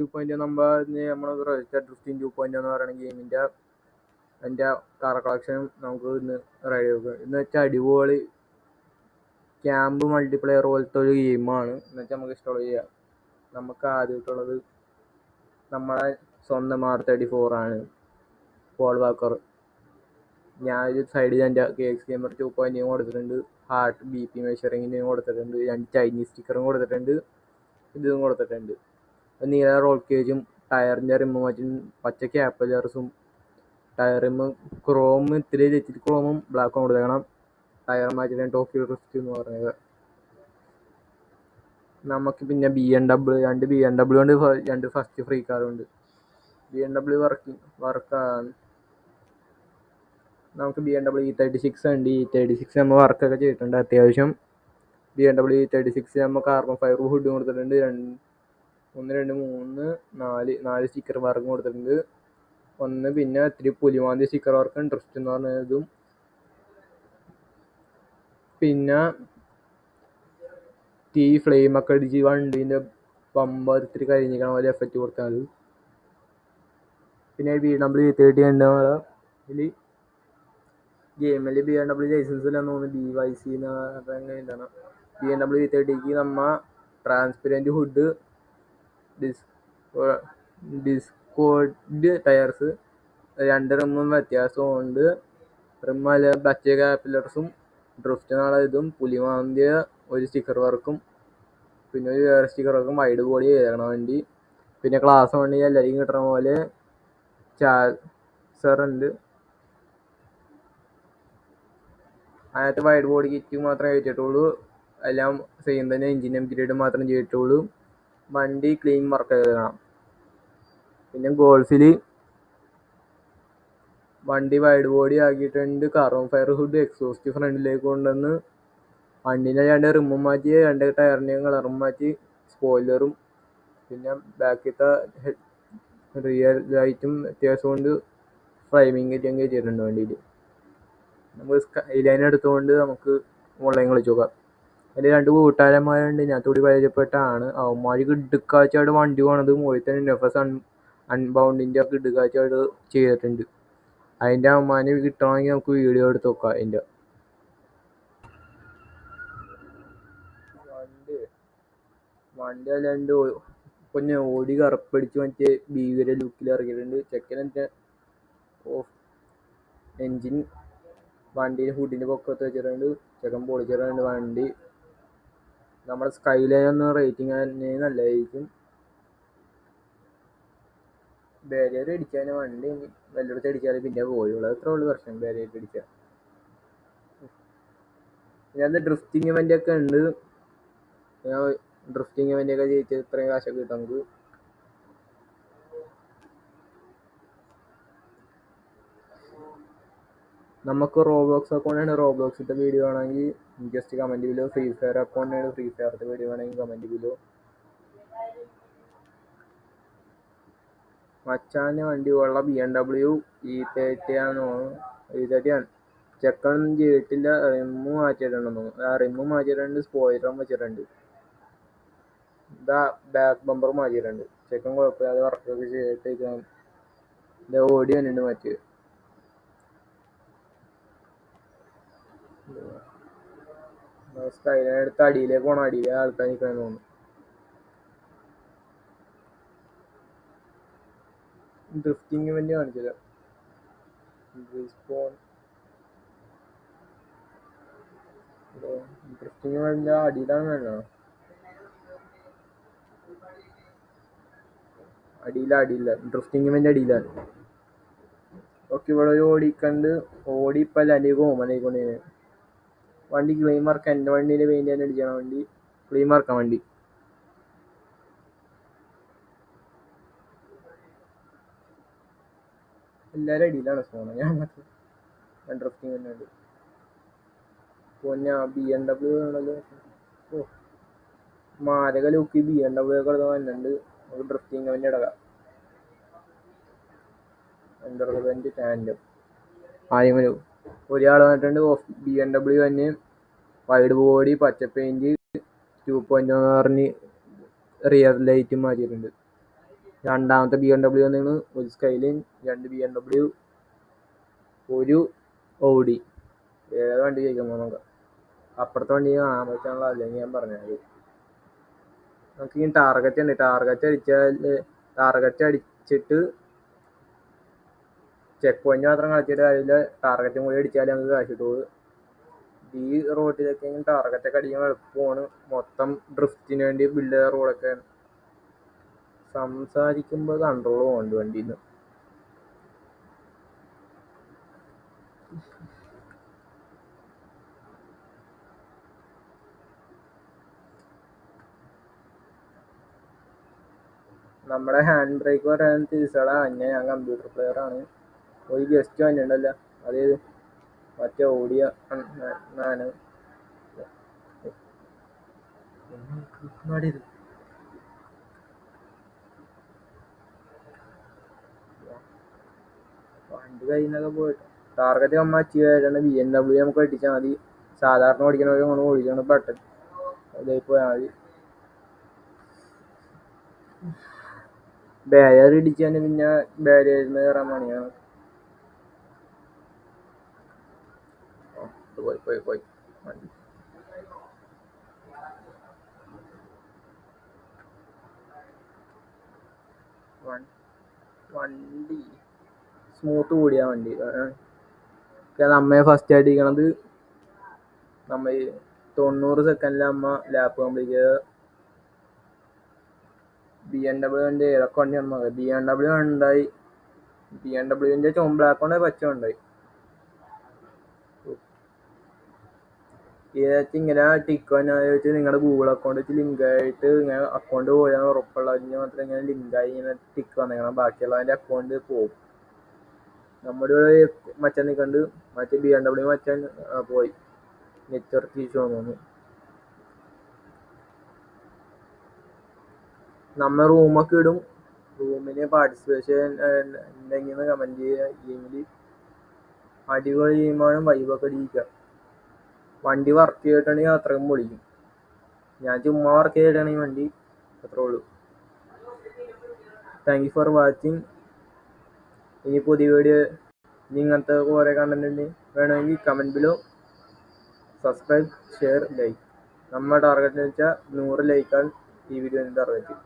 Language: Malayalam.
2.0 നമ്മൾ ഡ്രിഫ്റ്റിംഗ് 2.0 എന്ന് പറയുന്ന ഗെയിമിൻ്റെ അതിൻ്റെ കാർ കളക്ഷൻ നമുക്ക് ഇന്ന് റെഡി ആക്കുക. എന്ന് വെച്ചാൽ അടിപൊളി ക്യാമ്പ് മൾട്ടിപ്ലെയർ പോലത്തെ ഒരു ഗെയിമാണ്. എന്ന് വെച്ചാൽ നമുക്ക് ഇൻസ്റ്റാൾ ചെയ്യാം. നമുക്ക് ആദ്യമായിട്ടുള്ളത് നമ്മളെ സ്വന്തം R34 ആണ്, പോൾ വാക്കർ. ഞാനൊരു സൈഡിൽ എൻ്റെ KX Gamer 2.0 കൊടുത്തിട്ടുണ്ട്, ഹാർട്ട് BP മെഷറിങ്ങിന് കൊടുത്തിട്ടുണ്ട്, 2 ചൈനീസ് സ്റ്റിക്കറും കൊടുത്തിട്ടുണ്ട്, ഇതും കൊടുത്തിട്ടുണ്ട്. നീല റോൾ കേജും ടയറിൻ്റെ റിമ്മ് മാറ്റി പച്ച ക്യാപ്പലർസും ടയർ റിമ്മ് ക്രോം ഇത്തിരി വെച്ചിട്ട് ക്രോമും ബ്ലാക്കും കൊടുത്തേക്കണം. ടയർ മാറ്റിയിട്ട് ടോക്കിയോ ഡ്രിഫ്റ്റ് എന്ന് പറഞ്ഞത്. നമുക്ക് പിന്നെ രണ്ട് BMW ഉണ്ട്, 2 ഫസ്റ്റ് ഫ്രീ കാറുണ്ട്. BMW വർക്കാണ്. നമുക്ക് BMW E36 ഉണ്ട്. E36 നമ്മൾ വർക്കൊക്കെ ചെയ്തിട്ടുണ്ട് അത്യാവശ്യം. BMW E36 നമ്മൾ കാർബൺ ഫൈബർ ഹുഡും കൊടുത്തിട്ടുണ്ട്, 1 2 3 4 സ്റ്റിക്കർ വർക്കും കൊടുത്തിട്ടുണ്ട്. പിന്നെ ഇത്തിരി പുലിമാന്തി സ്റ്റിക്കർ വർക്കും ഡ്രിഫ്റ്റ് എന്ന് പറഞ്ഞതും. പിന്നെ ഫ്ലെയിമൊക്കെ അടിച്ച് വണ്ടീൻ്റെ ബമ്പർ ഇത്തിരി കഴിഞ്ഞിരിക്കണ പോലെ എഫക്റ്റ് കൊടുത്താൽ മതി. പിന്നെ BMW E30 ഉണ്ട്. ഇതിൽ ഗെയിമിൽ BMW ലൈസൻസ് ഇല്ലെന്ന് തോന്നുന്നു, BYC അങ്ങനെ എന്താണ്. BMW E30ക്ക് നമ്മൾ ട്രാൻസ്പെറൻറ്റ് ഹുഡ്, ഡിസ്കോഡ് ടയർസ്, 2 റിമ്മും വ്യത്യാസമുണ്ട്. റിമ്മല്ല പച്ച ക്യാപ്പിലർസും ഡ്രിഫ്റ്റ് നാളെ ഇതും പുലിമാന്തിയ ഒരു സ്റ്റിക്കർ വർക്കും പിന്നെ ഒരു വേറെ സ്റ്റിക്കർ വർക്കും വൈഡ് ബോഡി ചെയ്തേക്കണം വണ്ടി. പിന്നെ ക്ലാസ് വണ്ടി എല്ലാവർക്കും കിട്ടണ പോലെ ചാർജറുണ്ട്. അതിനകത്ത് വൈഡ് ബോഡി കിറ്റ് മാത്രമേ കയറ്റിയിട്ടുള്ളൂ, എല്ലാം സെയിം തന്നെ. എഞ്ചിൻ അപ്ഗ്രേഡ് മാത്രം ചെയ്തിട്ടുള്ളൂ. വണ്ടി ക്ലീൻ വർക്ക് ചെയ്തേക്കണം. പിന്നെ ഗോൾഫിൽ വണ്ടി വൈഡ് ബോഡി ആക്കിയിട്ടുണ്ട്. കാർബൺ ഫയർ ഹുഡ് എക്സോസ്റ്റ് ഫ്രണ്ടിലേക്ക് കൊണ്ടുവന്ന് വണ്ടീൻ്റെ 2 റിമ്മും മാറ്റി, 2 ടയറിൻ്റെയും കളറും മാറ്റി, സ്പോയിലറും പിന്നെ ബാക്കിലത്തെ റിയർ ലൈറ്റും വ്യത്യാസം കൊണ്ട് ഫ്ലൈമിങ് കിറ്റും കയറ്റിയിട്ടുണ്ട് വണ്ടിയിൽ. നമുക്ക് സ്കൈലൈൻ എടുത്തുകൊണ്ട് നമുക്ക് ഓൺലൈൻ കളിച്ച് നോക്കാം. അതിൽ 2 കൂട്ടുകാരന്മാരുണ്ട്, ഇതിനകത്തുകൂടി പരിചയപ്പെട്ടാണ്. അവന്മാർക്ക് ഇടുക്കാച്ചായിട്ട് വണ്ടി പോണത് പോയി തന്നെ നെഫസ് അൺബൗണ്ടിൻ്റെ ഒക്കെ ഇടുക്കാച്ചായിട്ട് ചെയ്തിട്ടുണ്ട്. അതിൻ്റെ അവന്മാരെ കിട്ടണമെങ്കിൽ നമുക്ക് വീഡിയോ എടുത്ത് നോക്കാം. അതിൻ്റെ വണ്ടി അല്ലാണ്ട് പിന്നെ ഓടി കറുപ്പടിച്ച് മറ്റേ ഭീകര ലുക്കിൽ ഇറക്കിയിട്ടുണ്ട്. ചെക്കൻ എൻജിൻ വണ്ടിയുടെ ഹുഡിൻ്റെ പൊക്കത്ത് വെച്ചിട്ടുണ്ട്. ചെക്കൻ പൊളിച്ചിട്ടുണ്ട് വണ്ടി. നമ്മുടെ സ്കൈലൈൻ ഒന്ന് റേറ്റിംഗ് തന്നെ നല്ലതായിരിക്കും. ബാരിയർ അടിച്ചാൽ വണ്ടി വല്ലയിടത്ത് അടിച്ചാൽ പിന്നെ പോയുള്ളൂ. അത്ര ഉള്ളു പ്രശ്നം ബാരിയർ അടിച്ചാൽ. ഇതിനകത്ത് ഡ്രിഫ്റ്റിംഗ് ഇവൻ്റ് ഒക്കെ ഉണ്ട്. ഡ്രിഫ്റ്റിംഗ് ഇവൻ്റ് ഒക്കെ ജയിച്ച് ഇത്രയും കാശൊക്കെ കിട്ടും നമുക്ക്. നമുക്ക് റോബ്ലോക്സ് അക്കൗണ്ടാണ്. റോബ്ലോക്സിൻ്റെ വീഡിയോ ആണെങ്കിൽ just comment below. Free fire അക്കൗണ്ടാണ്. ഫ്രീ ഫയറിൻ്റെ വീഡിയോ ആണെങ്കിൽ കമൻറ്റ് ബിലോ. മച്ചാൻ്റെ വണ്ടി ഉള്ള BMW E30 ആണെന്ന് തോന്നുന്നു. E30 ആണ്. ചെക്കനൊന്നും ചെയ്തിട്ടില്ല. റിമ്മ് മാറ്റിയിട്ടുണ്ടെന്ന് തോന്നുന്നു. റിമ്മ് മാറ്റിയിട്ടുണ്ട്, സ്പോയിലറും വെച്ചിട്ടുണ്ട്. ബാക്ക് ബമ്പർ മാറ്റിയിട്ടുണ്ട്. ചെക്കൻ കുഴപ്പമില്ലാതെ വർക്കൊക്കെ ചെയ്തിട്ട് ഓടി വന്നിട്ടുണ്ട് മാറ്റിയത്. സ്കൈലൈൻ എടുത്ത് അടിയിലേക്ക് പോകണം. അടിയിലെ ആൾക്കാർ നിൽക്കണമെന്ന് തോന്നുന്നു. ഡ്രിഫ്റ്റിംഗ് ഇവൻ്റ് കാണിച്ചില്ല. ഡ്രിഫ്റ്റിംഗ് ഇവൻ്റ് അടിയിലാണ് വേണ്ടോ? അടിയില്ല. ഡ്രിഫ്റ്റിംഗ് ഇവൻ്റ് അടിയിലാണ്. ഓക്കെ, ഇവിടെ ഒരു ഓടിക്കണ്ട്. ഓടിപ്പല്ല അല്ലെങ്കിൽ കോമനായിക്കൊണ്ടേ വണ്ടി ക്ലീൻ മാർക്ക്. എൻ്റെ വണ്ടീൻ്റെ പെയിൻറ്റ് തന്നെ അടിക്കണം. വണ്ടി ക്ലീൻ മാർക്കാം. വണ്ടി എല്ലാവരും അടിയിലാണ് ഫോണ്. ഞാൻ ഡ്രിഫ്റ്റിംഗ് തന്നെ ഉണ്ട്. പിന്നെ BMW ആണല്ലോ. മാരക ലുക്ക് BMW ഒക്കെ വന്നിട്ടുണ്ട്. നമുക്ക് ഡ്രിഫ്റ്റിംഗ് ഇവൻ്റ് എടുക്കാം. എൻ്റർവെൻ്റ് ടാൻഡം ആദ്യം ഒരാൾ വന്നിട്ടുണ്ട്. BMW തന്നെ വൈഡ് ബോഡി പച്ച പെയിൻറ്റ് 2.0 എന്ന് പറഞ്ഞ് റിയർ ലൈറ്റും മാറ്റിയിട്ടുണ്ട്. രണ്ടാമത്തെ BMW വന്നിരുന്നു, ഒരു സ്കൈലൈൻ, 2 BMW, ഒരു ഓഡി. ഏത് വണ്ടി ചോദിക്കുമ്പോൾ നോക്കാം. അപ്പുറത്തെ വണ്ടി കാണാൻ പറ്റാനുള്ള, അല്ലെങ്കിൽ ഞാൻ പറഞ്ഞത് നമുക്ക് ഈ ടാർഗറ്റ് ഉണ്ട്. ടാർഗറ്റ് അടിച്ചിട്ട് ചെക്ക് പോയിന്റ് മാത്രം കളിച്ചിട്ട് കാര്യമില്ല, ടാർഗറ്റും കൂടി അടിച്ചാൽ നമുക്ക് കാശ് കിട്ടുള്ളൂ. ഈ റോഡിലൊക്കെ ടാർഗറ്റൊക്കെ അടിക്കാൻ എളുപ്പമാണ്. മൊത്തം ഡ്രിഫ്റ്റിന് വേണ്ടി ബിൽഡ് ചെയ്ത റോഡൊക്കെ. സംസാരിക്കുമ്പോൾ കൺട്രോൾ പോകുന്നുണ്ട് വണ്ടിയിൽ നിന്ന്. നമ്മുടെ ഹാൻഡ് ബ്രേക്ക് പറയാൻ തിരിച്ചടാ. ഞാൻ കമ്പ്യൂട്ടർ പ്ലെയർ ആണ്. ഒരു ഗസ്റ്റ് വന്നിട്ടുണ്ടല്ലോ, അതേത് മറ്റേ ഓടിയ ഞാൻ വണ്ടി കയ്യിൽ നിന്നൊക്കെ പോയിട്ട് ടാർഗറ്റ് നമ്മൾ അച്ചീവ് ആയിട്ടുണ്ട്. BMW നമുക്ക് അടിച്ചാൽ മതി. സാധാരണ ഓടിക്കണവരെ നമ്മൾ ഓടിക്കണം ബട്ടൺ അതിലേക്ക് പോയാൽ മതി. ബാരിയർ ഇടിച്ചാൽ പിന്നെ ബാരിയറിൽ നിന്ന് കയറാൻ പണിയാണ്. പോയി വണ്ടി സ്മൂത്ത് കൂടിയ വണ്ടി. നമ്മെ ഫസ്റ്റ് അടിക്കണത് നമ്മ 90 സെക്കൻഡിൽ അമ്മ ലാപ്പ് കംപ്ലീറ്റ് ചെയ്ത BMW വണ്ടി. ഏതൊക്കെ വണ്ടിയാണ് BMW ഉണ്ടായി. BMWന്റെ ബ്ലാക്ക് കൊണ്ട് പച്ച ഉണ്ടായി. ഏതാச்சுം ഇങ്ങനെ ടിക്ക് വന്നാൽ വെച്ച് നിങ്ങളുടെ ഗൂഗിൾ അക്കൗണ്ട് വെച്ച് ലിങ്ക് ആയിട്ട് ഇങ്ങനെ അക്കൗണ്ട് പോയാൽ ഉറപ്പുള്ളതിന് മാത്രം ഇങ്ങനെ ലിങ്കായി ഇങ്ങനെ ടിക്ക് വന്നേക്കണം. ബാക്കിയുള്ളതിൻ്റെ അക്കൗണ്ട് പോകും. നമ്മുടെ മച്ചാൻ നിൽക്കണ്ട്, മറ്റേ BMW മച്ചാൻ പോയി നെറ്റ്വർക്ക് ഇഷ്യൂ തോന്നുന്നു. നമ്മൾ റൂമൊക്കെ ഇടും. റൂമിന് പാർട്ടിസിപ്പേഷൻ ഉണ്ടെങ്കിൽ കമൻറ്റ് ചെയ്യുക. ഗെയിമിൽ അടിപൊളി ഗെയിമാണ്. വൈബൊക്കെ അടിയിക്കുക. വണ്ടി വർക്ക് ചെയ്തിട്ടാണെങ്കിൽ അത്രയും പൊളിക്കും. ഞാൻ ചുമ്മാ വർക്ക് ചെയ്തിട്ടാണെങ്കിൽ വണ്ടി അത്രേ ഉള്ളൂ. Thank you for watching. ഇനി പുതിയ വീഡിയോ ഇങ്ങനത്തെ കുറേ കണ്ടന്റ് ഉണ്ട്. വേണമെങ്കിൽ comment below. Subscribe, share, like. നമ്മുടെ ടാർഗറ്റ് എന്ന് വെച്ചാൽ 100 ലൈക്കാണ് ഈ വീഡിയോൻ്റെ ടാർഗറ്റ്.